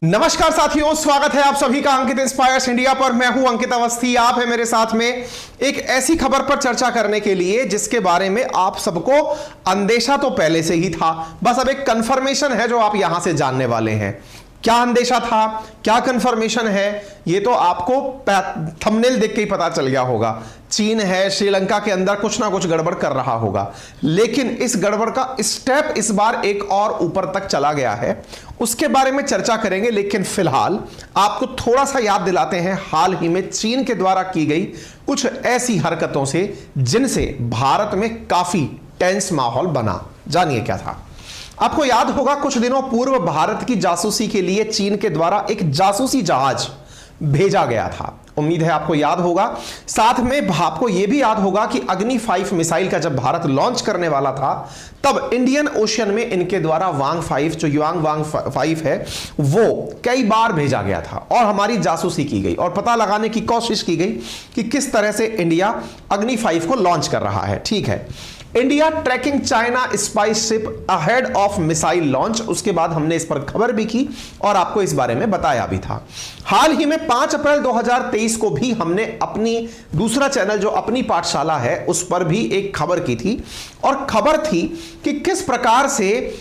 नमस्कार साथियों, स्वागत है आप सभी का अंकित इंस्पायर्स इंडिया पर। मैं हूं अंकित अवस्थी। आप है मेरे साथ में एक ऐसी खबर पर चर्चा करने के लिए जिसके बारे में आप सबको अंदेशा तो पहले से ही था, बस अब एक कंफर्मेशन है जो आप यहां से जानने वाले हैं। क्या अंदेशा था, क्या कंफर्मेशन है, ये तो आपको थंबनेल देख के ही पता चल गया होगा। चीन है, श्रीलंका के अंदर कुछ ना कुछ गड़बड़ कर रहा होगा, लेकिन इस गड़बड़ का स्टेप इस बार एक और ऊपर तक चला गया है, उसके बारे में चर्चा करेंगे। लेकिन फिलहाल आपको थोड़ा सा याद दिलाते हैं हाल ही में चीन के द्वारा की गई कुछ ऐसी हरकतों से जिनसे भारत में काफी टेंस माहौल बना। जानिए क्या था। आपको याद होगा कुछ दिनों पूर्व भारत की जासूसी के लिए चीन के द्वारा एक जासूसी जहाज भेजा गया था। उम्मीद है आपको याद होगा। साथ में आपको यह भी याद होगा कि अग्नि 5 मिसाइल का जब भारत लॉन्च करने वाला था तब इंडियन ओशन में इनके द्वारा वांग 5 जो युआंग वांग 5 है वो कई बार भेजा गया था और हमारी जासूसी की गई और पता लगाने की कोशिश की गई कि किस तरह से इंडिया अग्नि 5 को लॉन्च कर रहा है। ठीक है, India tracking China spy ship ahead of missile launch, उसके बाद हमने इस पर खबर भी की और आपको इस बारे में बताया भी था। हाल ही में 5 अप्रैल 2023 को भी हमने अपनी दूसरा चैनल जो अपनी पाठशाला है उस पर भी एक खबर की थी और खबर थी कि किस प्रकार से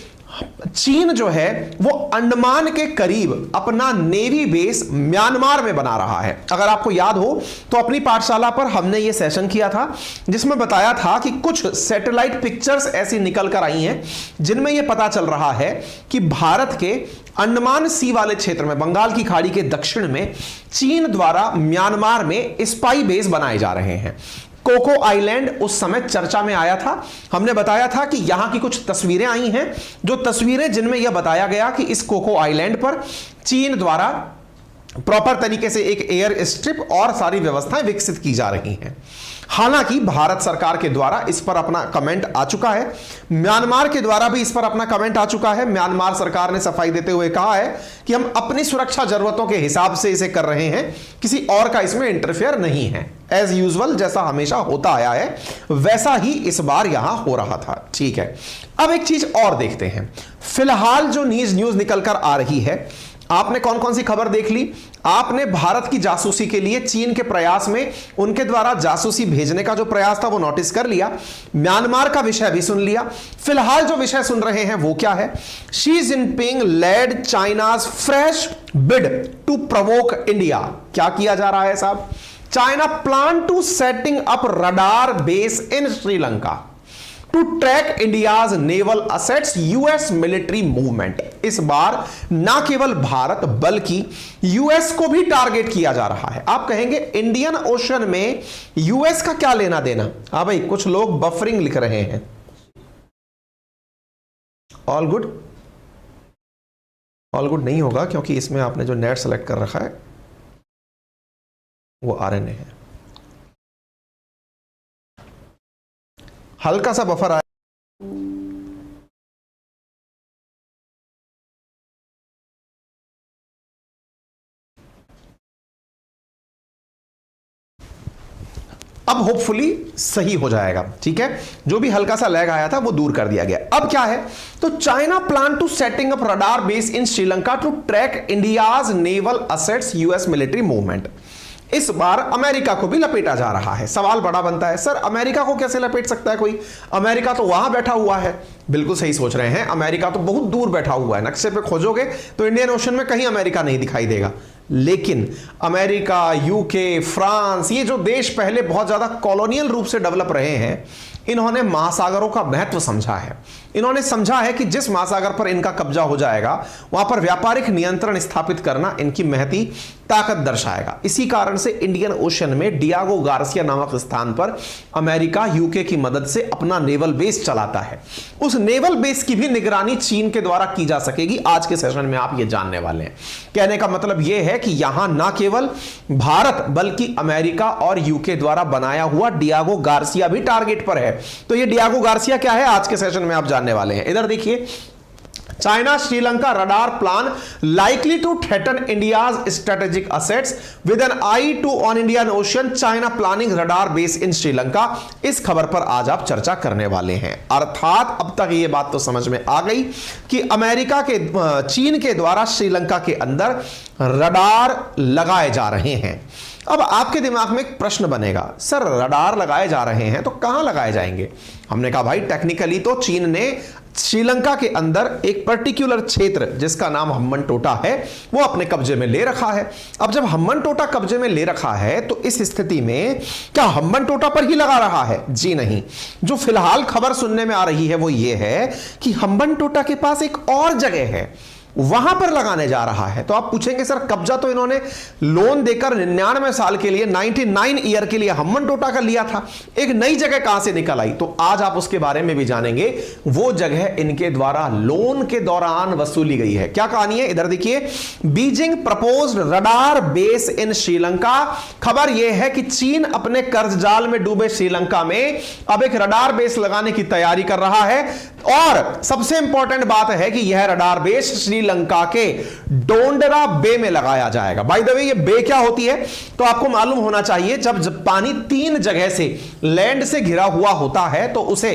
चीन जो है वो अंडमान के करीब अपना नेवी बेस म्यांमार में बना रहा है। अगर आपको याद हो तो अपनी पाठशाला पर हमने ये सेशन किया था जिसमें बताया था कि कुछ सैटेलाइट पिक्चर्स ऐसी निकल कर आई हैं जिनमें यह पता चल रहा है कि भारत के अंडमान सी वाले क्षेत्र में, बंगाल की खाड़ी के दक्षिण में चीन द्वारा म्यांमार में स्पाई बेस बनाए जा रहे हैं। कोको आइलैंड उस समय चर्चा में आया था। हमने बताया था कि यहां की कुछ तस्वीरें आई हैं, जो तस्वीरें जिनमें यह बताया गया कि इस कोको आइलैंड पर चीन द्वारा प्रॉपर तरीके से एक एयर स्ट्रिप और सारी व्यवस्थाएं विकसित की जा रही हैं। हालांकि भारत सरकार के द्वारा इस पर अपना कमेंट आ चुका है, म्यांमार के द्वारा भी इस पर अपना कमेंट आ चुका है। म्यांमार सरकार ने सफाई देते हुए कहा है कि हम अपनी सुरक्षा जरूरतों के हिसाब से इसे कर रहे हैं, किसी और का इसमें इंटरफेयर नहीं है। एज यूजुअल जैसा हमेशा होता आया है वैसा ही इस बार यहां हो रहा था। ठीक है, अब एक चीज और देखते हैं। फिलहाल जो न्यूज निकल कर आ रही है, आपने कौन कौन सी खबर देख ली? आपने भारत की जासूसी के लिए चीन के प्रयास में उनके द्वारा जासूसी भेजने का जो प्रयास था वो नोटिस कर लिया। म्यांमार का विषय भी सुन लिया। फिलहाल जो विषय सुन रहे हैं वो क्या है? Xi Jinping led China's fresh bid to provoke India. क्या किया जा रहा है साहब? China plan to setting up radar base in Sri Lanka to track India's naval assets US military movement. इस बार ना केवल भारत बल्कि यूएस को भी टारगेट किया जा रहा है। आप कहेंगे इंडियन ओशन में यूएस का क्या लेना देना? हाँ भाई, कुछ लोग बफरिंग लिख रहे हैं। All good? ऑल गुड नहीं होगा क्योंकि इसमें आपने जो नेट सेलेक्ट कर रखा है वो आरएनए है। हल्का सा बफर आया। अब होपफुली सही हो जाएगा। ठीक है, जो भी हल्का सा लैग आया था वो दूर कर दिया गया। अब क्या है? तो China plan to setting up radar base in Sri Lanka to track India's naval assets US military movement. इस बार अमेरिका को भी लपेटा जा रहा है। सवाल बड़ा बनता है, सर अमेरिका को कैसे लपेट सकता है कोई? अमेरिका तो वहां बैठा हुआ है। बिल्कुल सही सोच रहे हैं, अमेरिका तो बहुत दूर बैठा हुआ है। नक्शे पे खोजोगे तो इंडियन ओशन में कहीं अमेरिका नहीं दिखाई देगा। लेकिन अमेरिका, यूके, फ्रांस, ये जो देश पहले बहुत ज्यादा कॉलोनियल रूप से डेवलप रहे हैं, इन्होंने महासागरों का महत्व समझा है। इन्होंने समझा है कि जिस महासागर पर इनका कब्जा हो जाएगा वहां पर व्यापारिक नियंत्रण स्थापित करना इनकी महती ताकत दर्शाएगा। इसी कारण से इंडियन ओशन में डियागो गार्सिया नामक स्थान पर अमेरिका यूके की मदद से अपना नेवल बेस चलाता है। उस नेवल बेस की भी निगरानी चीन के द्वारा की जा सकेगी। आज के सेशन में आप ये जानने वाले हैं। कहने का मतलब यह है कि यहां ना केवल भारत बल्कि अमेरिका और यूके द्वारा बनाया हुआ डियागो गार्सिया भी टारगेट पर है। तो ये डियागो गार्सिया क्या है आज के सेशन में आप जानने वाले हैं। इधर देखिए, China Sri Lanka radar plan likely to threaten India's strategic assets with an eye to on Indian Ocean, China planning radar base in Sri Lanka. इस खबर पर आज आप चर्चा करने वाले हैं। अर्थात अब तक यह बात तो समझ में आ गई कि अमेरिका के चीन के द्वारा श्रीलंका के अंदर रडार लगाए जा रहे हैं। अब आपके दिमाग में एक प्रश्न बनेगा, सर रडार लगाए जा रहे हैं तो कहां लगाए जाएंगे? हमने कहा भाई टेक्निकली तो चीन ने श्रीलंका के अंदर एक पर्टिकुलर क्षेत्र जिसका नाम हम्बनटोटा है वो अपने कब्जे में ले रखा है। अब जब हम्बनटोटा कब्जे में ले रखा है तो इस स्थिति में क्या हम्बनटोटा पर ही लगा रहा है? जी नहीं। जो फिलहाल खबर सुनने में आ रही है वो ये है कि हम्बनटोटा के पास एक और जगह है, वहां पर लगाने जा रहा है। तो आप पूछेंगे सर कब्जा तो इन्होंने लोन देकर 99 साल के लिए 99 ईयर के लिए हम्बनटोटा का लिया था, एक नई जगह कहां से निकल आई? तो आज आप उसके बारे में भी जानेंगे। वो जगह इनके द्वारा लोन के दौरान वसूली गई है। क्या कहानी है इधर देखिए, Beijing proposed radar base in Sri Lanka. खबर यह है कि चीन अपने कर्ज जाल में डूबे श्रीलंका में अब एक रडार बेस लगाने की तैयारी कर रहा है। और सबसे इंपॉर्टेंट बात है कि यह रडार बेस श्रीलंका के डोंडरा बे में लगाया जाएगा। बाय द वे ये बे क्या होती है तो आपको मालूम होना चाहिए, जब पानी तीन जगह से लैंड से घिरा हुआ होता है तो उसे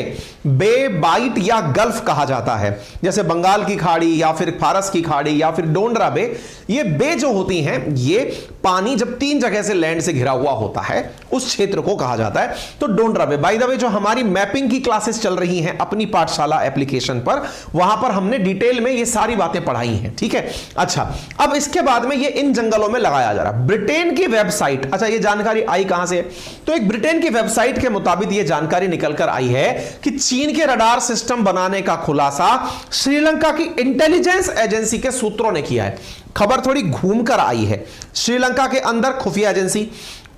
बे, बाइट या गल्फ कहा जाता है। जैसे बंगाल की खाड़ी या फिर फारस की खाड़ी या फिर डोंडरा बे, ये बे जो होती हैं ये पानी जब तीन जगह से लैंड से घिरा हुआ होता है उस क्षेत्र को कहा जाता है तो डोंडरा बे। बाय द वे जो हमारी मैपिंग की क्लासेस चल रही हैं अपनी पाठशाला एप्लीकेशन पर, वहां पर हमने डिटेल में ये सारी बातें पढ़ाई हैं, ठीक है। अच्छा, अब इसके बाद में ये इन जंगलों में लगाया जा रहा है। ब्रिटेन की वेबसाइट, अच्छा ये जानकारी आई कहां से? तो एक ब्रिटेन की वेबसाइट के मुताबिक ये जानकारी निकलकर आई है कि चीन के रडार सिस्टम बनाने का खुलासा श्रीलंका की इंटेलिजेंस एजेंसी के सूत्रों ने किया है। खबर थोड़ी घूमकर आई है। श्रीलंका के अंदर खुफिया एजेंसी,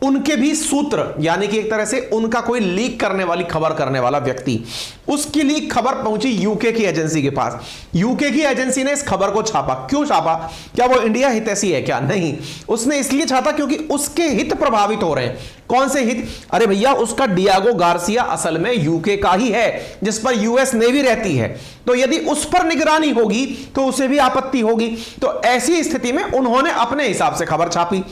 उनके भी सूत्र, यानी कि एक तरह से उनका कोई लीक करने वाली खबर करने वाला व्यक्ति, उसकी लीक खबर पहुंची यूके की एजेंसी के पास। यूके की एजेंसी ने इस खबर को छापा। क्यों छापा? क्या वो इंडिया हितैषी है क्या? नहीं, उसने इसलिए छापा क्योंकि उसके हित प्रभावित हो रहे हैं। कौन से हित? अरे भैया उसका डियागो गार्सिया असल में यूके का ही है जिस पर यूएस नेवी रहती है, तो यदि उस पर निगरानी होगी तो उसे भी आपत्ति होगी। तो ऐसी स्थिति में उन्होंने अपने हिसाब से खबर छापी।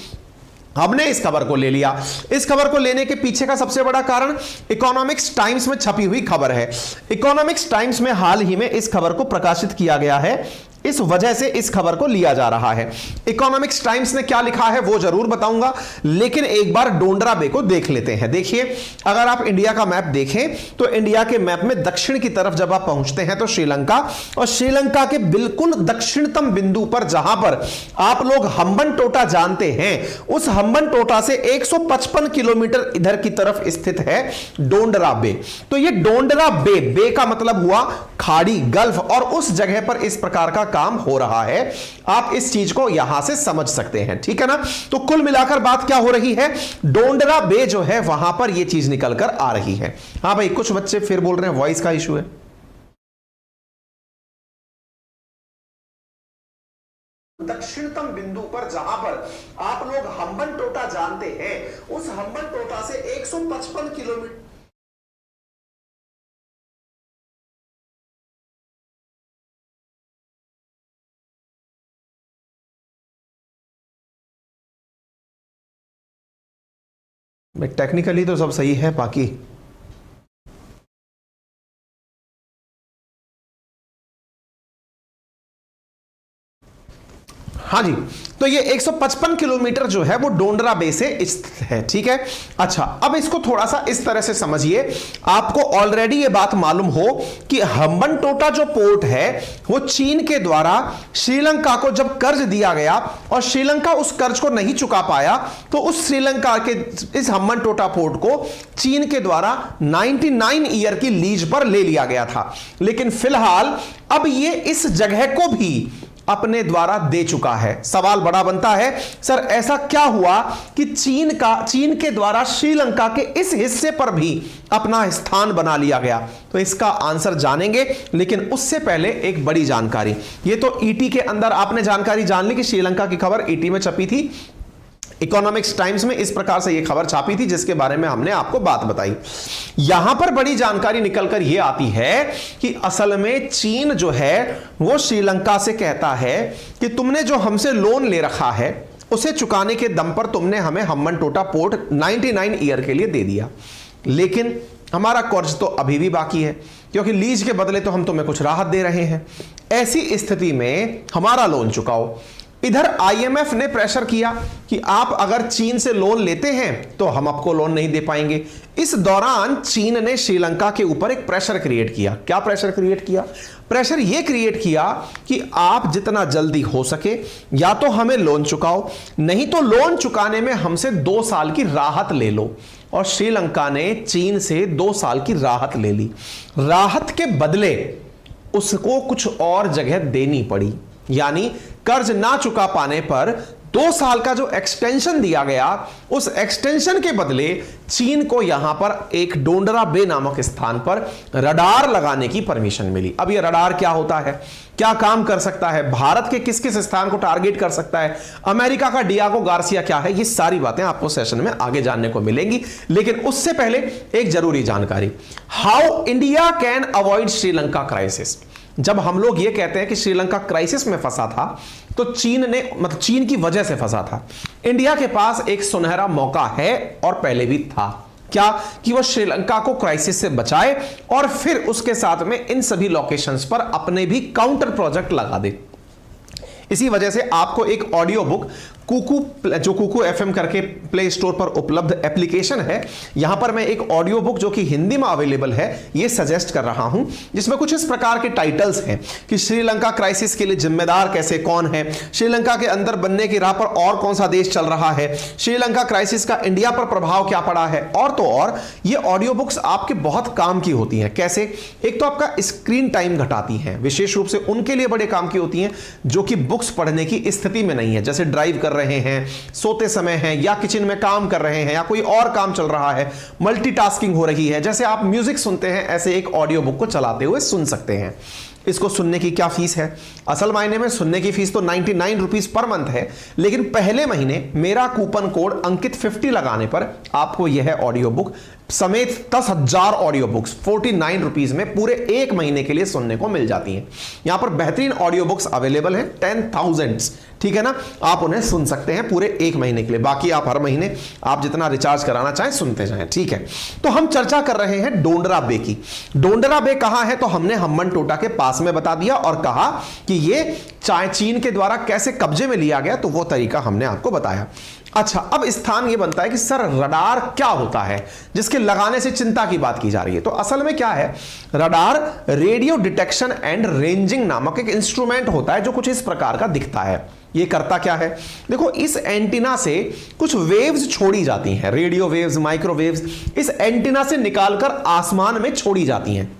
हमने इस खबर को ले लिया। इस खबर को लेने के पीछे का सबसे बड़ा कारण इकोनॉमिक्स टाइम्स में छपी हुई खबर है। इकोनॉमिक्स टाइम्स में हाल ही में इस खबर को प्रकाशित किया गया है, इस वजह से इस खबर को लिया जा रहा है। इकोनॉमिक्स टाइम्स ने क्या लिखा है वो जरूर बताऊंगा, लेकिन एक बार डोंडरा बे को देख लेते हैं। देखिए, अगर आप इंडिया का मैप देखें तो इंडिया के मैप में दक्षिण की तरफ जब आप पहुंचते हैं तो श्रीलंका, और श्रीलंका के बिल्कुल दक्षिणतम बिंदु पर जहां पर आप लोग हम्बनटोटा जानते हैं, उस हम्बनटोटा से 155 किलोमीटर इधर की तरफ स्थित है डोंडरा बे। तो ये डोंडरा बे, बे का मतलब हुआ खाड़ी, गल्फ, और उस जगह पर इस प्रकार का काम हो रहा है। आप इस चीज को यहां से समझ सकते हैं, ठीक है ना। तो कुल मिलाकर बात क्या हो रही है, डोंडरा बे जो है वहां पर यह चीज निकलकर आ रही है। हां भाई, कुछ बच्चे फिर बोल रहे हैं वॉइस का इशू है। दक्षिणतम बिंदु पर जहां पर आप लोग हम्बनटोटा जानते हैं, उस हम्बनटोटा से 155 किलोमीटर टेक्निकली तो सब सही है, बाकी हाँ जी, तो ये 155 किलोमीटर जो है वो डोंडरा बे से स्थित है, ठीक है। अच्छा, अब इसको थोड़ा सा इस तरह से समझिए। आपको ऑलरेडी ये बात मालूम हो कि हम्बनटोटा जो पोर्ट है वो चीन के द्वारा श्रीलंका को जब कर्ज दिया गया और श्रीलंका उस कर्ज को नहीं चुका पाया, तो उस श्रीलंका के इस हम्बनटोटा पोर्ट को चीन के द्वारा 99 ईयर की लीज पर ले लिया गया था। लेकिन फिलहाल अब ये इस जगह को भी अपने द्वारा दे चुका है। सवाल बड़ा बनता है, सर ऐसा क्या हुआ कि चीन के द्वारा श्रीलंका के इस हिस्से पर भी अपना स्थान बना लिया गया? तो इसका आंसर जानेंगे, लेकिन उससे पहले एक बड़ी जानकारी। ये तो ईटी के अंदर आपने जानकारी जान ली कि श्रीलंका की खबर ईटी में छपी थी। इकोनॉमिक्स टाइम्स में इस प्रकार से यह खबर छापी थी, जिसके बारे में हमने आपको बात बताई। यहां पर बड़ी जानकारी निकलकर यह आती है कि असल में चीन जो है वो श्रीलंका से कहता है कि तुमने जो हमसे लोन ले रखा है उसे चुकाने के दम पर तुमने हमें हम्बनटोटा पोर्ट 99 ईयर के लिए दे दिया, लेकिन हमारा कर्ज तो अभी भी बाकी है, क्योंकि लीज के बदले तो हम तुम्हें कुछ राहत दे रहे हैं। ऐसी स्थिति में हमारा लोन चुकाओ। इधर आईएमएफ ने प्रेशर किया कि आप अगर चीन से लोन लेते हैं तो हम आपको लोन नहीं दे पाएंगे। इस दौरान चीन ने श्रीलंका के ऊपर एक प्रेशर क्रिएट किया। क्या प्रेशर क्रिएट किया? प्रेशर यह क्रिएट किया कि आप जितना जल्दी हो सके या तो हमें लोन चुकाओ, नहीं तो लोन चुकाने में हमसे 2 साल की राहत ले लो। और श्रीलंका ने चीन से 2 साल की राहत ले ली। राहत के बदले उसको कुछ और जगह देनी पड़ी, यानी कर्ज ना चुका पाने पर 2 साल का जो एक्सटेंशन दिया गया, उस एक्सटेंशन के बदले चीन को यहां पर एक डोंडरा बे नामक स्थान पर रडार लगाने की परमिशन मिली। अब यह रडार क्या होता है, क्या काम कर सकता है, भारत के किस किस स्थान को टारगेट कर सकता है, अमेरिका का डियागो गार्सिया क्या है, ये सारी बातें आपको सेशन में आगे जानने को मिलेंगी। लेकिन उससे पहले एक जरूरी जानकारी, how India can avoid Sri Lanka crisis. जब हम लोग ये कहते हैं कि श्रीलंका क्राइसिस में फंसा था, तो चीन की वजह से फंसा था। इंडिया के पास एक सुनहरा मौका है और पहले भी था, क्या कि वो श्रीलंका को क्राइसिस से बचाए और फिर उसके साथ में इन सभी लोकेशंस पर अपने भी काउंटर प्रोजेक्ट लगा दे। इसी वजह से आपको एक ऑडियो बुक कुकू एफएम करके प्ले स्टोर पर उपलब्ध एप्लीकेशन है, यहां पर मैं एक ऑडियो बुक जो कि हिंदी में अवेलेबल है ये सजेस्ट कर रहा हूं, जिसमें कुछ इस प्रकार के टाइटल्स हैं कि श्रीलंका क्राइसिस के लिए जिम्मेदार कैसे कौन है, श्रीलंका के अंदर बनने की राह पर और कौन सा देश चल रहा है, श्रीलंका क्राइसिस का इंडिया पर प्रभाव क्या पड़ा है, और तो और ये ऑडियो बुक्स आपके बहुत काम की होती हैं। कैसे? एक तो आपका स्क्रीन टाइम घटाती हैं, विशेष रूप से उनके लिए बड़े काम की होती हैं जो कि बुक्स पढ़ने की स्थिति में नहीं है, जैसे ड्राइव कर रहे हैं, सोते समय हैं, या किचन में काम कर रहे हैं, या कोई और काम चल रहा है, मल्टीटास्किंग हो रही है, जैसे आप म्यूजिक सुनते हैं ऐसे एक ऑडियो बुक को चलाते हुए सुन सकते हैं। इसको सुनने की क्या फीस है? असल मायने में सुनने की फीस तो 99 रुपीज पर मंथ है, लेकिन पहले महीने मेरा कूपन कोड अंकित 50 लगाने पर आपको यह ऑडियो बुक समेत 10,000 ऑडियो बुक्स 49 रुपीज में पूरे 1 महीने के लिए सुनने को मिल जाती हैं। यहां पर बेहतरीन ऑडियो बुक्स अवेलेबल हैं 10,000, ठीक है ना, आप उन्हें सुन सकते हैं पूरे 1 महीने के लिए, बाकी आप हर महीने आप जितना रिचार्ज कराना चाहें सुनते जाएं, ठीक है। तो हम चर्चा कर रहे हैं डोंडरा बे की। डोंडरा बे कहां है? तो हमने हम्बनटोटा के पास में बता दिया और कहा कि ये चीन के द्वारा कैसे कब्जे में लिया गया, तो वो तरीका हमने आपको बताया। अच्छा, अब स्थान ये बनता है कि सर रडार क्या होता है जिसके लगाने से चिंता की बात की जा रही है? तो असल में क्या है, radar radio detection and ranging नामक एक इंस्ट्रूमेंट होता है जो कुछ इस प्रकार का दिखता है। ये करता क्या है? देखो, इस एंटीना से कुछ वेव्स छोड़ी जाती हैं, रेडियो वेव्स, माइक्रोवेव्स, इस एंटीना से निकालकर आसमान में छोड़ी जाती हैं।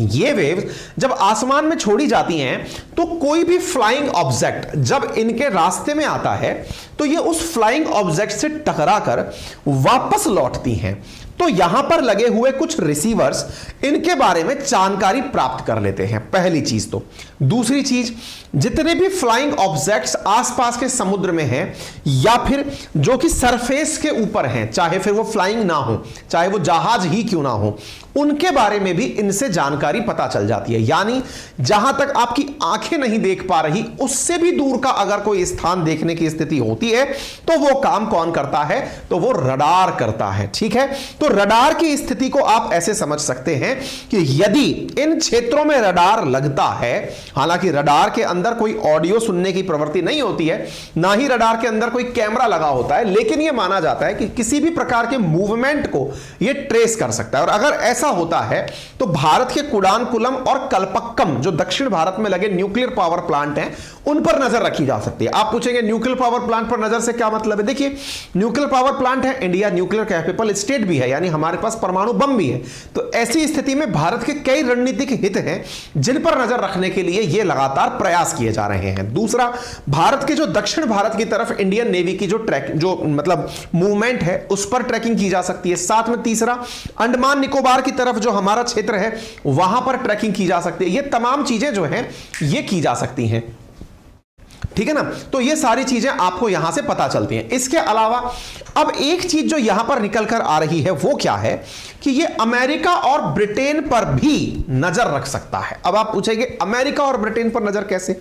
ये वेव्स जब आसमान में छोड़ी जाती हैं तो कोई भी फ्लाइंग ऑब्जेक्ट जब इनके रास्ते में आता है तो ये उस फ्लाइंग ऑब्जेक्ट से टकराकर वापस लौटती हैं। तो यहां पर लगे हुए कुछ रिसीवर्स इनके बारे में जानकारी प्राप्त कर लेते हैं, पहली चीज तो। दूसरी चीज, जितने भी फ्लाइंग ऑब्जेक्ट्स आसपास के समुद्र में हैं या फिर जो कि सरफेस के ऊपर हैं, चाहे फिर वो फ्लाइंग ना हो, चाहे वो जहाज ही क्यों ना हो, उनके बारे में भी इनसे जानकारी पता चल जाती है। यानी जहां तक आपकी आंखें नहीं देख पा रही उससे भी दूर का अगर कोई स्थान देखने की स्थिति होती है तो वो काम कौन करता है? तो वो रडार करता है, ठीक है। तो रडार की स्थिति को आप ऐसे समझ सकते हैं कि यदि इन क्षेत्रों में रडार लगता है, हालांकि रडार के अंदर कोई ऑडियो सुनने की प्रवृत्ति नहीं होती है, ना ही रडार के अंदर कोई कैमरा लगा होता है, लेकिन यह माना जाता है कि किसी भी प्रकार के मूवमेंट को यह ट्रेस कर सकता है। और अगर ऐसा होता है तो भारत के कुडानकुलम और कल्पक्कम जो दक्षिण भारत में लगे न्यूक्लियर पावर प्लांट हैं उन पर नजर रखी जा सकती है। आप पूछेंगे न्यूक्लियर पावर प्लांट पर नजर से क्या मतलब है? देखिए, न्यूक्लियर पावर प्लांट है, इंडिया न्यूक्लियर कैपेबल स्टेट भी है, यानी हमारे पास परमाणु बम भी है। तो ऐसी स्थिति में भारत के कई रणनीतिक हित हैं जिन पर नजर रखने के लिए यह लगातार प्रयास किए जा रहे हैं। दूसरा, भारत के जो दक्षिण भारत की तरफ इंडियन नेवी की जो मतलब मूवमेंट है उस पर ट्रैकिंग की जा सकती है। साथ में तीसरा, अंडमान निकोबार की तरफ जो हमारा क्षेत्र है वहां पर ट्रैकिंग की जा सकती है। ये तमाम चीजें जो हैं ये की जा सकती हैं, ठीक है ना। तो ये सारी चीजें आपको यहां से पता चलती हैं। इसके अलावा अब एक चीज जो यहां पर निकल कर आ रही है वो क्या है कि ये अमेरिका और ब्रिटेन पर भी नजर रख सकता है। अब आप पूछेंगे अमेरिका और ब्रिटेन पर नजर कैसे?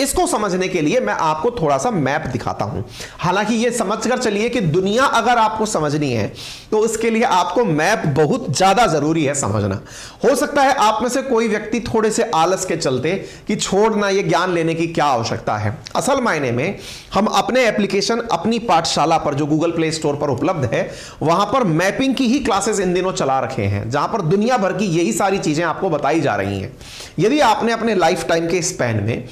इसको समझने के लिए मैं आपको थोड़ा सा मैप दिखाता हूं। हालांकि ये समझकर चलिए कि दुनिया अगर आपको समझनी है तो इसके लिए आपको मैप बहुत ज्यादा जरूरी है समझना। हो सकता है आप में से कोई व्यक्ति थोड़े से आलस के चलते कि छोड़ना, ये ज्ञान लेने की क्या आवश्यकता है। असल मायने में हम अपने एप्लीकेशन अपनी पाठशाला पर जो गूगल प्ले स्टोर पर उपलब्ध है वहां पर मैपिंग की ही क्लासेस इन दिनों चला रखे हैं, जहां पर दुनिया भर की यही सारी चीजें आपको बताई जा रही हैं। यदि आपने अपने लाइफ टाइम के स्पैन में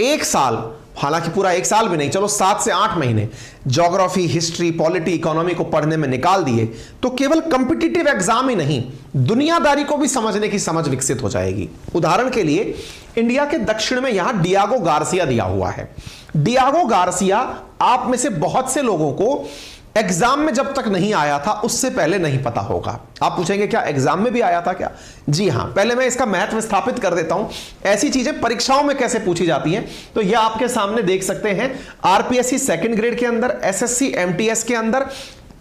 एक साल, हालांकि पूरा एक साल भी नहीं, चलो 7 से 8 महीने ज्योग्राफी, हिस्ट्री, पॉलिटी, इकोनॉमी को पढ़ने में निकाल दिए तो केवल कॉम्पिटिटिव एग्जाम ही नहीं, दुनियादारी को भी समझने की समझ विकसित हो जाएगी। उदाहरण के लिए इंडिया के दक्षिण में यहां डियागो गार्सिया दिया हुआ है। डियागो गार्सिया आप में से बहुत से लोगों को एग्जाम में जब तक नहीं आया था उससे पहले नहीं पता होगा। आप पूछेंगे क्या एग्जाम में भी आया था क्या? जी हां। पहले मैं इसका महत्व स्थापित कर देता हूं, ऐसी चीजें परीक्षाओं में कैसे पूछी जाती हैं। तो यह आपके सामने देख सकते हैं, आरपीएससी सेकंड ग्रेड के अंदर, एसएससी एमटीएस के अंदर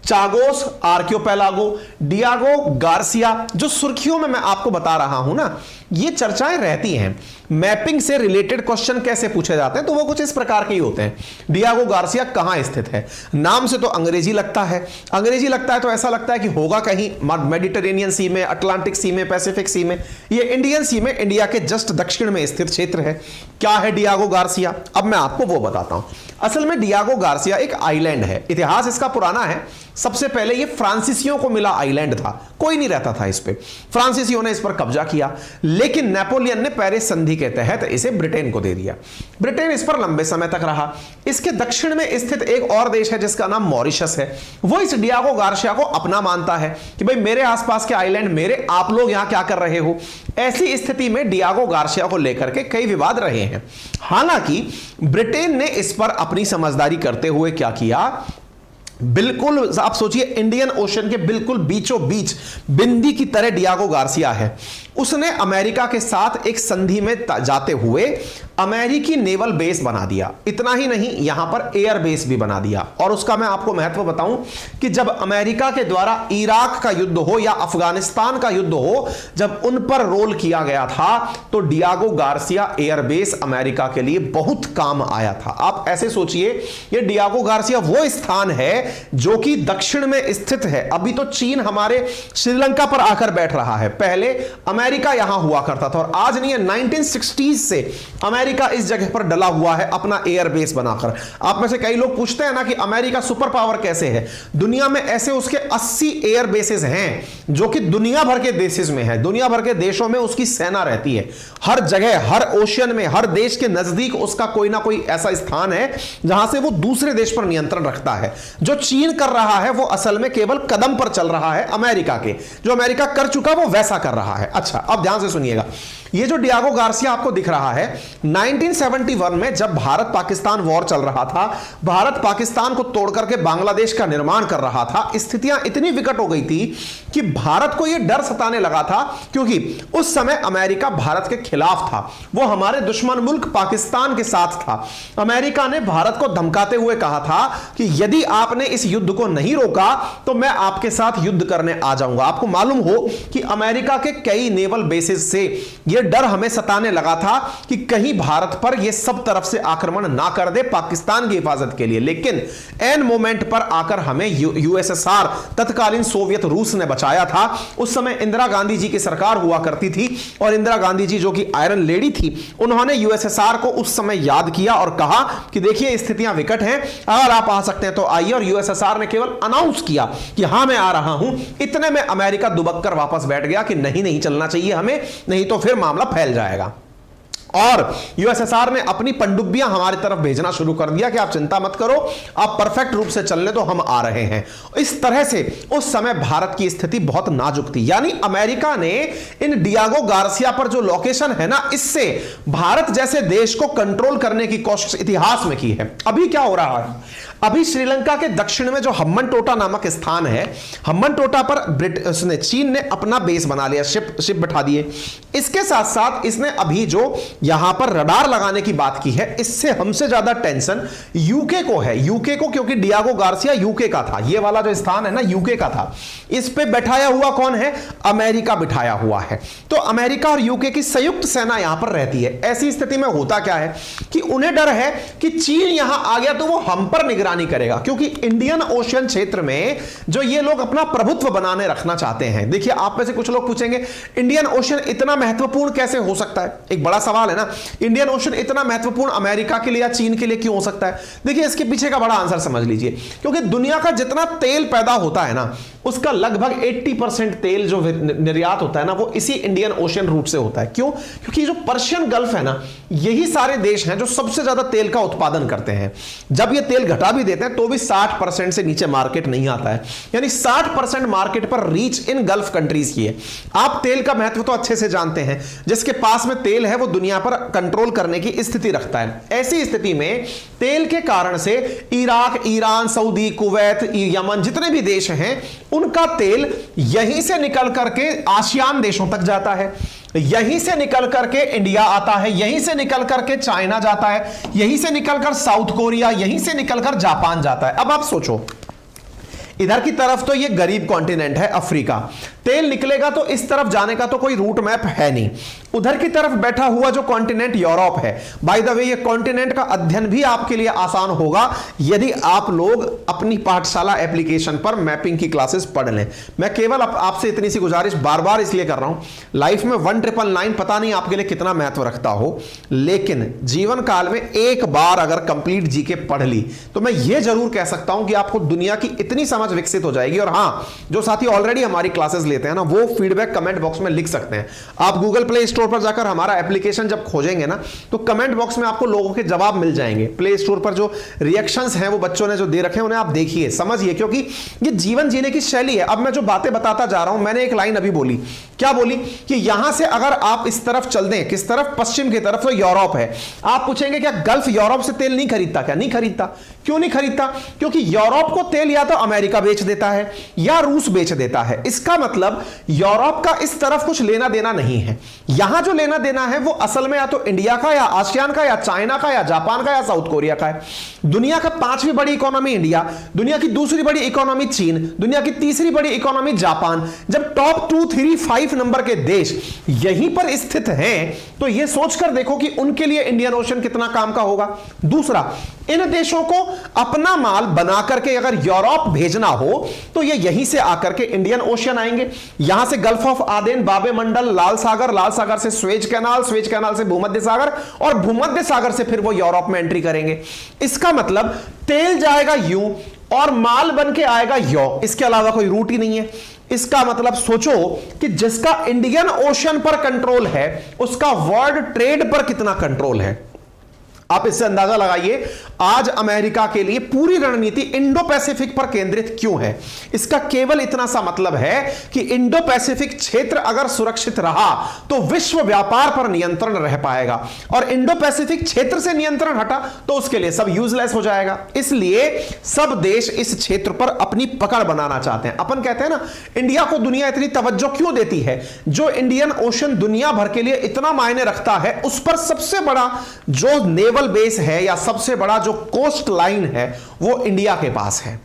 चागोस आर्कियोपेलागो, डियागो गार्सिया, जो सुर्खियों में मैं आपको बता रहा हूं ना, ये चर्चाएं रहती हैं। मैपिंग से रिलेटेड क्वेश्चन कैसे पूछे जाते हैं तो वो कुछ इस प्रकार के ही होते हैं। डियागो गार्सिया कहां स्थित है? नाम से तो अंग्रेजी लगता है, अंग्रेजी लगता है तो ऐसा लगता है कि होगा कहीं मेडिटेरेनियन सी में, अटलांटिक सी में, पैसिफिक सी में। ये इंडियन सी में, इंडिया के जस्ट दक्षिण में स्थित क्षेत्र है। क्या है डियागो गार्सिया? अब मैं आपको वो बताता हूं। असल में डियागो गार्सिया एक आइलैंड है। इतिहास इसका पुराना है। सबसे पहले ये फ्रांसीसियों को मिला आइलैंड था, कोई नहीं रहता था इस पे। फ्रांसीसियों ने इस पर कब्जा किया, लेकिन नेपोलियन ने पेरिस संधि के तहत इसे ब्रिटेन को दे दिया। ब्रिटेन इस पर लंबे समय तक रहा। इसके दक्षिण में स्थित एक और देश है जिसका नाम मॉरिशस है। वो इस डियागो गार्सिया को अपना मानता है कि भाई मेरे आसपास के आइलैंड मेरे, आप लोग यहां क्या कर रहे हो। ऐसी स्थिति में डियागो गार्सिया को लेकर के कई विवाद रहे हैं। हालांकि ब्रिटेन ने इस पर अपनी समझदारी करते हुए क्या किया, बिल्कुल आप सोचिए इंडियन ओशन के बिल्कुल बीचों बीच बिंदी की तरह डियागो गार्सिया है। उसने अमेरिका के साथ एक संधि में जाते हुए अमेरिकी नेवल बेस बना दिया। इतना ही नहीं, यहां पर एयर बेस भी बना दिया। और उसका मैं आपको महत्व बताऊं कि जब अमेरिका के द्वारा इराक का युद्ध हो या अफगानिस्तान का युद्ध हो, जब उन पर रोल किया गया था तो Diego Garcia air base America के लिए बहुत काम आया था। आप ऐसे सोचिए, यह डियागो गार्सिया वो स्थान है जो कि दक्षिण में स्थित है। अभी तो चीन हमारे श्रीलंका पर आकर बैठ रहा है, पहले अमेरिका यहां हुआ करता था। और आज नहीं है, 1960s से अमेरिका इस जगह पर डला हुआ है अपना एयर बेस बनाकर। आप में से कई लोग पूछते हैं ना कि अमेरिका सुपर पावर कैसे है। दुनिया में ऐसे उसके 80 एयर बेसेस हैं जो कि दुनिया भर के देशों में है। दुनिया भर के देशों में उसकी सेना रहती है। हर जगह, हर ओशियन में, हर देश के नजदीक उसका कोई ना कोई ऐसा स्थान है जहां से वो दूसरे देश पर नियंत्रण रखता है। जो चीन कर रहा है वो असल में केवल कदम पर चल रहा है अमेरिका के। जो अमेरिका कर चुका वो वैसा कर रहा है। अच्छा, अब ध्यान से सुनिएगा, ये जो डियागो गार्सिया आपको दिख रहा है, 1971 में जब भारत पाकिस्तान वॉर चल रहा था, भारत पाकिस्तान को तोड़ करके बांग्लादेश का निर्माण कर रहा था, स्थितियां इतनी विकट हो गई थी कि भारत को यह डर सताने लगा था, क्योंकि उस समय अमेरिका भारत के खिलाफ था। वो हमारे दुश्मन मुल्क पाकिस्तान के साथ था। अमेरिका ने भारत को धमकाते हुए कहा था कि यदि आपने इस युद्ध को नहीं रोका तो मैं आपके साथ युद्ध करने आ जाऊंगा। आपको मालूम हो कि अमेरिका के कई नेवल बेसिस से यह डर हमें सताने लगा था कि कहीं भारत पर यह सब तरफ से आक्रमण ना कर दे पाकिस्तान की हिफाजत के लिए। लेकिन एन मोमेंट पर आकर हमें यूएसएसआर, तत्कालीन सोवियत रूस ने बचाया था। उस समय इंदिरा गांधी जी की सरकार हुआ करती थी और इंदिरा गांधी जी जो कि आयरन लेडी थी, उन्होंने यूएसएसआर को उस समय याद किया और कहा कि देखिए स्थितियां विकट हैं, अगर आप आ सकते हैं तो आइए। और यूएसएसआर ने केवल अनाउंस किया कि हां मैं आ रहा हूं, इतने में अमेरिका दुबक कर वापस बैठ गया कि नहीं चलना चाहिए हमें, नहीं तो फिर मामला फैल जाएगा। और यूएसएसआर ने अपनी पनडुब्बियां हमारी तरफ भेजना शुरू कर दिया कि आप चिंता मत करो, आप परफेक्ट रूप से चल ले तो हम आ रहे हैं। इस तरह से उस समय भारत की स्थिति बहुत नाजुक थी। यानी अमेरिका ने इन डियागो गार्सिया पर जो लोकेशन है ना, इससे भारत जैसे देश को कंट्रोल करने की कोशिश इतिहास में की है। अभी क्या हो रहा है, अभी श्रीलंका के दक्षिण में जो हम्बनटोटा नामक स्थान है, हम्बनटोटा पर चीन ने अपना बेस बना लिया, शिप बिठा दिए। इसके साथ साथ इसने अभी जो यहां पर रडार लगाने की बात की है, इससे हमसे ज्यादा टेंशन यूके को है। यूके को, क्योंकि डियागो गार्सिया यूके का था, ये वाला जो स्थान है ना यूके का था। इस पे बैठाया हुआ कौन है? अमेरिका बिठाया हुआ है। तो अमेरिका और यूके की संयुक्त सेना यहां पर रहती है। ऐसी स्थिति में होता क्या है कि उन्हें डर है कि चीन यहां आ गया तो वो हम पर निगरानी करेगा, क्योंकि इंडियन ओशियन क्षेत्र में जो ये लोग अपना प्रभुत्व बनाने रखना चाहते हैं। देखिए, आप में से कुछ लोग पूछेंगे इंडियन ओशियन इतना महत्वपूर्ण कैसे हो सकता है? एक बड़ा सवाल है ना, इंडियन ओशियन इतना महत्वपूर्ण अमेरिका के लिए या चीन के लिए क्यों हो सकता है? देखिए, इसके पीछे का बड़ा आंसर समझ लीजिए। क्योंकि दुनिया का जितना तेल पैदा होता है ना, उसका लगभग 80% तेल जो निर्यात होता है ना, वो इसी इंडियन ओशियन रूट से होता है। क्यों? क्योंकि जो पर्शियन गल्फ है ना, यही सारे देश हैं जो सबसे ज्यादा तेल का उत्पादन करते हैं। जब ये तेल घटा भी देते हैं तो भी 60% से नीचे मार्केट नहीं आता है, यानी 60% मार्केट पर रीच इन गल्फ कंट्रीज की है। आप तेल का महत्व तो अच्छे से जानते हैं, जिसके पास में तेल है वो दुनिया पर कंट्रोल करने की स्थिति रखता है। ऐसी स्थिति में तेल के कारण से Iraq, Iran, Saudi, Kuwait, Yemen, जितने भी देश हैं, उनका तेल यहीं से निकल करके आसियान देशों तक जाता है, यहीं से निकल करके इंडिया आता है, यहीं से निकल करके चाइना जाता है, यहीं से निकलकर साउथ कोरिया, यहीं से निकलकर जापान जाता है। अब आप सोचो, इधर की तरफ तो ये गरीब कॉन्टिनेंट है अफ्रीका, तेल निकलेगा तो इस तरफ जाने का तो कोई रूट मैप है नहीं। उधर की तरफ बैठा हुआ जो कॉन्टिनेंट यूरोप है, बाय द वे ये कॉन्टिनेंट का अध्ययन भी आपके लिए आसान होगा यदि आप लोग अपनी पाठशाला एप्लीकेशन पर मैपिंग की क्लासेस पढ़ लें। मैं केवल आपसे इतनी सी गुजारिश बार बार इसलिए कर रहा हूं, लाइफ में 1999 पता नहीं आपके लिए कितना महत्व रखता हो, लेकिन जीवन काल में एक बार अगर कंप्लीट जीके पढ़ ली तो मैं ये जरूर कह सकता हूं कि आपको दुनिया की इतनी समझ विकसित हो जाएगी। और हां, जो साथी ऑलरेडी हमारी क्लासेस लेते हैं ना, वो फीडबैक कमेंट बॉक्स में लिख सकते हैं। आप गूगल प्ले स्टोर पर जाकर हमारा एप्लीकेशन जब खोजेंगे ना, तो कमेंट बॉक्स में आपको लोगों के जवाब मिल जाएंगे। प्ले स्टोर पर जो रिएक्शंस हैं वो बच्चों ने जो दे रखे हैं, उन्हें आप देखिए, समझिए, क्योंकि ये जीवन जीने की शैली है। अब मैं जो बातें बताता जा रहा हूं, मैंने एक लाइन अभी बोली, क्या बोली कि यहां से अगर आप इस तरफ चल दें, किस तरफ? पश्चिम की तरफ, तो यूरोप है। आप पूछेंगे क्या गल्फ यूरोप से तेल नहीं खरीदता? क्या नहीं खरीदता? क्यों नहीं खरीदता? क्योंकि यूरोप को तेल या तो अमेरिका बेच देता है या रूस बेच देता है। इसका मतलब यूरोप का इस तरफ कुछ लेना देना नहीं है। यहां जो लेना देना है वो असल में या तो इंडिया का, या आसियान का, या चाइना का, या जापान का, या साउथ कोरिया का है। दुनिया का 5वीं बड़ी इकोनॉमी इंडिया, दुनिया की दूसरी बड़ी इकोनॉमी चीन, दुनिया की तीसरी बड़ी इकोनॉमी जापान, जब टॉप 2, 3, 5 नंबर के देश यहीं पर स्थित हैं, तो यह सोचकर देखो कि उनके लिए इंडियन ओशन कितना काम का होगा। दूसरा, इन देशों को अपना माल बना करके अगर यूरोप भेजना हो तो ये यहीं से आकर के इंडियन ओशियन आएंगे, यहां से गल्फ ऑफ आदेन, बाबे मंडल, लाल सागर से स्वेज कैनाल से भूमध्य सागर, और भूमध्य सागर से फिर वो यूरोप में एंट्री करेंगे। इसका मतलब तेल जाएगा यूं और माल बन के आएगा यो, इसके अलावा कोई रूट ही नहीं है। इसका मतलब सोचो कि जिसका इंडियन ओशन पर कंट्रोल है, उसका वर्ल्ड ट्रेड पर कितना कंट्रोल है। आप इससे अंदाजा लगाइए आज अमेरिका के लिए पूरी रणनीति इंडो पैसिफिक पर केंद्रित क्यों है। इसका केवल इतना सा मतलब है कि इंडो पैसिफिक क्षेत्र अगर सुरक्षित रहा तो विश्व व्यापार पर नियंत्रण रह पाएगा, और इंडो पैसिफिक क्षेत्र से नियंत्रण हटा तो उसके लिए सब यूजलेस हो जाएगा। इसलिए सब देश इस क्षेत्र पर अपनी पकड़ बनाना चाहते हैं। अपन कहते हैं ना, इंडिया को दुनिया इतनी तवज्जो क्यों देती है? जो इंडियन ओशन दुनिया भर के लिए इतना मायने रखता है, उस पर सबसे बड़ा जो नेवल बेस है या सबसे बड़ा जो कोस्ट लाइन है वो इंडिया के पास है।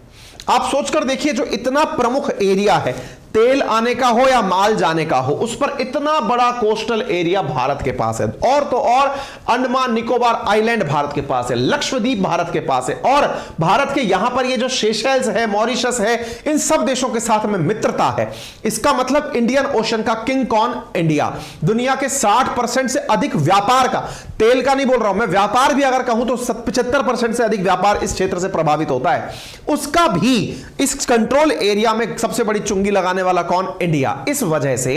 आप सोचकर देखिए, जो इतना प्रमुख एरिया है, तेल आने का हो या माल जाने का हो, उस पर इतना बड़ा कोस्टल एरिया भारत के पास है। और तो और अंडमान निकोबार आइलैंड भारत के पास है, लक्षद्वीप भारत के पास है, और भारत के यहां पर ये जो सेशेल्स है, मॉरिशस है, इन सब देशों के साथ में मित्रता है। इसका मतलब इंडियन ओशन का किंग कौन? इंडिया। दुनिया के 60% से अधिक व्यापार का, तेल का नहीं बोल रहा हूं मैं, व्यापार भी अगर कहूं तो 75% से अधिक व्यापार इस क्षेत्र से प्रभावित होता है। उसका भी इस कंट्रोल एरिया में सबसे बड़ी चुंगी लगाने सामने वाला कौन? इंडिया। इस वजह से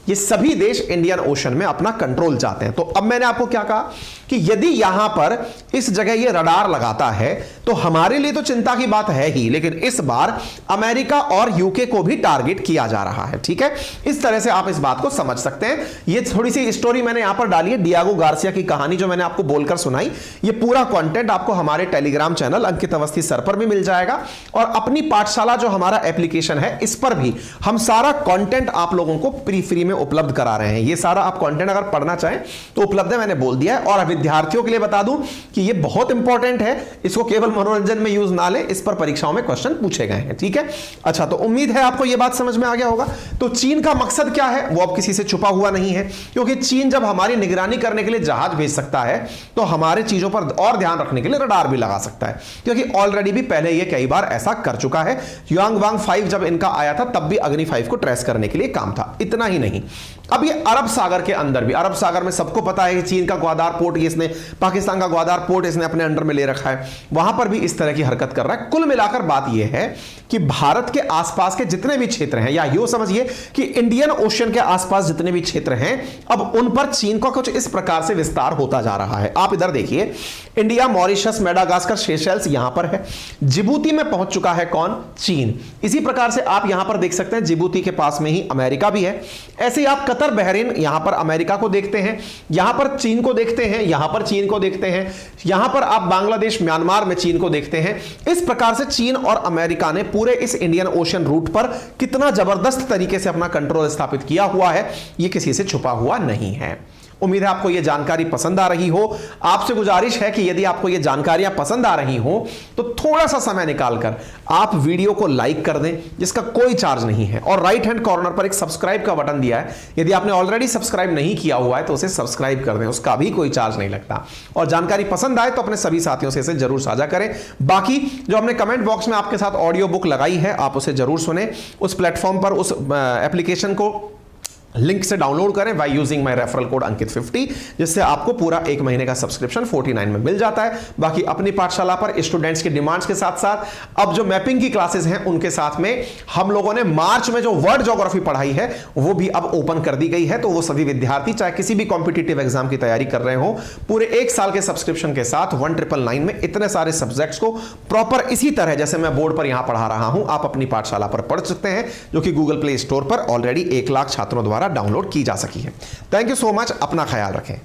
ये सभी देश इंडियन ओशन में अपना कंट्रोल चाहते हैं। तो अब मैंने आपको क्या कहा कि यदि यहां पर इस जगह ये रडार लगाता है तो हमारे लिए तो चिंता की बात है ही, लेकिन इस बार अमेरिका और यूके को भी टारगेट किया जा रहा है। ठीक है, इस तरह से आप इस बात को समझ सकते हैं। ये थोड़ी सी स्टोरी मैंने यहां पर डाली है, डियागो गार्सिया की कहानी जो मैंने आपको बोलकर सुनाई। ये पूरा कंटेंट आपको हमारे टेलीग्राम चैनल अंकित अवस्थी सर पर भी मिल जाएगा, और अपनी पाठशाला जो हमारा एप्लीकेशन है इस पर भी हम सारा कंटेंट आप लोगों को फ्री में उपलब्ध करा रहे हैं। ये सारा आप कंटेंट अगर पढ़ना चाहें तो उपलब्ध है, मैंने बोल दिया है। और विद्यार्थियों के लिए बता दूं कि ये बहुत इंपॉर्टेंट है, इसको केवल मनोरंजन में यूज ना लें, इस पर परीक्षाओं में क्वेश्चन पूछे गए हैं। ठीक है, अच्छा, तो उम्मीद है आपको यह बात समझ में आ गया होगा। तो चीन का मकसद क्या है वो अब किसी से छुपा हुआ नहीं है, क्योंकि चीन जब हमारी निगरानी करने के लिए जहाज भेज सकता है तो हमारे चीजों पर और ध्यान रखने के लिए रडार भी लगा सकता है, क्योंकि ऑलरेडी भी पहले ये कई बार ऐसा कर चुका है। युआंग वांग 5 जब इनका आया था तब भी अग्नि 5 को ट्रेस करने के लिए काम था। इतना ही नहीं, अब ये अरब सागर के अंदर भी, अरब सागर में सबको पता है कि चीन का ग्वादार पोर्ट इसने, पाकिस्तान का ग्वादार पोर्ट इसने अपने अंडर में ले रखा है, वहां पर भी इस तरह की हरकत कर रहा है। कुल मिलाकर बात यह है कि भारत के आसपास के जितने भी क्षेत्र हैं, या यूं समझिए कि इंडियन ओशन के आसपास जितने भी क्षेत्र हैं, अब उन पर चीन का कुछ इस प्रकार से विस्तार होता जा रहा है। आप इधर देखिए, इंडिया, मॉरिशस, मेडागास्कर, सेशेल्स यहां पर है। जिबूती में पहुंच चुका है कौन? चीन। इसी प्रकार से आप यहां पर देख सकते हैं जिबूती के पास में ही अमेरिका भी है। ऐसे ही आप कतर, बहरीन, यहां पर अमेरिका को देखते हैं, यहां पर चीन को देखते हैं, यहां पर चीन को देखते हैं, यहां पर आप बांग्लादेश, म्यांमार में चीन को देखते हैं। इस प्रकार से चीन और अमेरिका ने पूरे इस इंडियन ओशन रूट पर कितना जबरदस्त तरीके से अपना कंट्रोल स्थापित किया हुआ है, यह किसी से छुपा हुआ नहीं है। उम्मीद है आपको यह जानकारी पसंद आ रही हो। आपसे गुजारिश है कि यदि आपको यह जानकारियां पसंद आ रही हो तो थोड़ा सा समय निकालकर आप वीडियो को लाइक कर दें, जिसका कोई चार्ज नहीं है, और राइट हैंड कॉर्नर पर एक सब्सक्राइब का बटन दिया है, यदि आपने ऑलरेडी सब्सक्राइब नहीं किया हुआ है तो उसे सब्सक्राइब कर दें, उसका भी कोई चार्ज नहीं लगता। और जानकारी पसंद आए तो अपने सभी साथियों से इसे जरूर साझा करें। बाकी जो हमने कमेंट बॉक्स में आपके साथ ऑडियो बुक लगाई है, आप उसे जरूर सुने। उस प्लेटफॉर्म पर उस एप्लीकेशन को लिंक से डाउनलोड करें by using my referral code Ankit 50, जिससे आपको पूरा 1 महीने का सब्सक्रिप्शन 49 में मिल जाता है। बाकी अपनी पाठशाला पर स्टूडेंट्स के डिमांड्स के साथ साथ अब जो मैपिंग की क्लासेस हैं उनके साथ में हम लोगों ने मार्च में जो वर्ल्ड ज्योग्राफी पढ़ाई है वो भी अब ओपन कर दी गई है। तो वो सभी विद्यार्थी चाहे किसी भी कॉम्पिटिटिव एग्जाम की तैयारी कर रहे हो, पूरे 1 साल के सब्सक्रिप्शन के साथ 1999 में इतने सारे सब्जेक्ट्स को प्रॉपर इसी तरह जैसे मैं बोर्ड पर यहां पढ़ा रहा हूं आप अपनी पाठशाला पर पढ़ सकते हैं, जो कि गूगल प्ले स्टोर पर ऑलरेडी 1 लाख छात्रों द्वारा डाउनलोड की जा सकी है। थैंक यू सो मच, अपना ख्याल रखें।